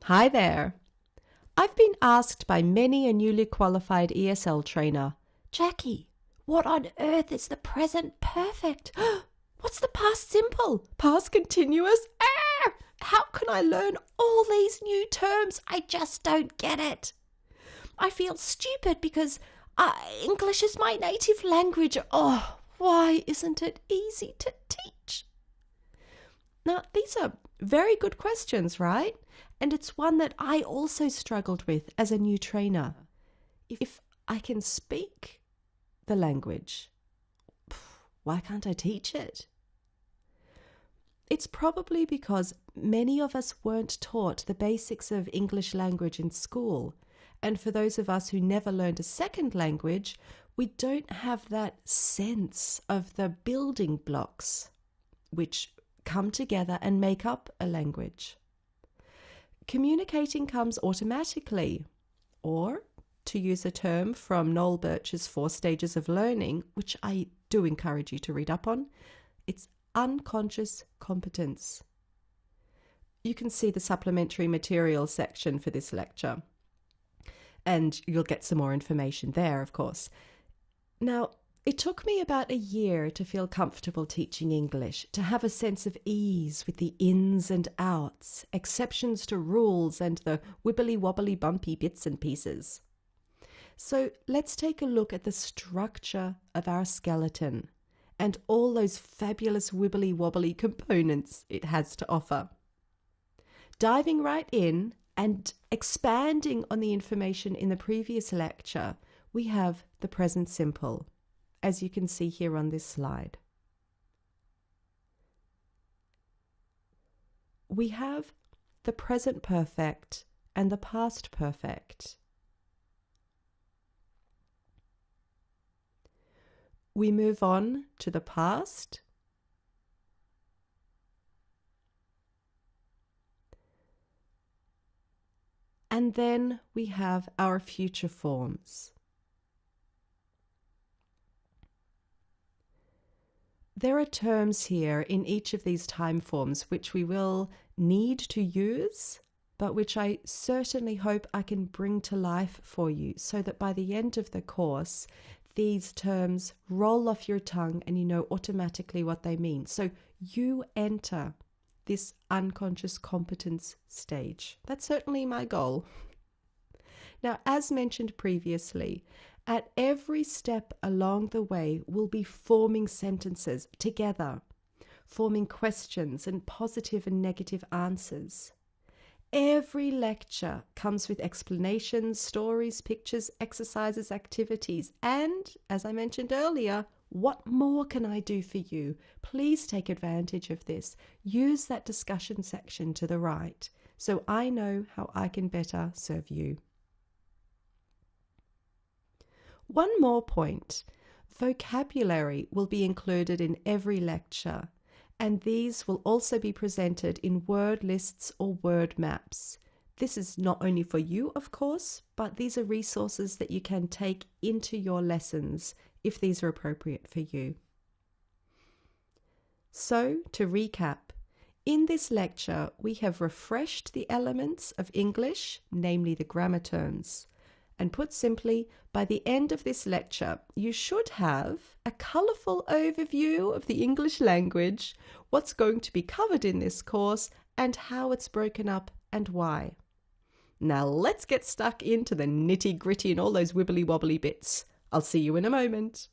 Hi there. I've been asked by many a newly qualified ESL trainer, Jackie, what on earth is the present perfect? What's the past simple? Past continuous? How can I learn all these new terms? I just don't get it. I feel stupid because English is my native language. Oh, why isn't it easy to teach? Now, these are very good questions, right? And it's one that I also struggled with as a new trainer. If I can speak the language, why can't I teach it? It's probably because many of us weren't taught the basics of English language in school. And for those of us who never learned a second language, we don't have that sense of the building blocks which come together and make up a language. Communicating comes automatically, or, to use a term from Noel Birch's 4 Stages of Learning, which I do encourage you to read up on, it's unconscious competence. You can see the supplementary material section for this lecture, and you'll get some more information there, of course. Now, it took me about a year to feel comfortable teaching English, to have a sense of ease with the ins and outs, exceptions to rules, and the wibbly-wobbly bumpy bits and pieces. So let's take a look at the structure of our skeleton and all those fabulous wibbly-wobbly components it has to offer. Diving right in and expanding on the information in the previous lecture, we have the present simple, as you can see here on this slide. We have the present perfect and the past perfect. We move on to the past, and then we have our future forms. There are terms here in each of these time forms which we will need to use, but which I certainly hope I can bring to life for you so that by the end of the course, these terms roll off your tongue and you know automatically what they mean. So you enter this unconscious competence stage. That's certainly my goal. Now, as mentioned previously, at every step along the way, we'll be forming sentences together, forming questions and positive and negative answers. Every lecture comes with explanations, stories, pictures, exercises, activities, and, as I mentioned earlier, what more can I do for you? Please take advantage of this. Use that discussion section to the right so I know how I can better serve you. One more point. Vocabulary will be included in every lecture, and these will also be presented in word lists or word maps. This is not only for you, of course, but these are resources that you can take into your lessons if these are appropriate for you. So, to recap, in this lecture, we have refreshed the elements of English, namely the grammar terms. And put simply, by the end of this lecture, you should have a colourful overview of the English language, what's going to be covered in this course, and how it's broken up and why. Now let's get stuck into the nitty-gritty and all those wibbly-wobbly bits. I'll see you in a moment.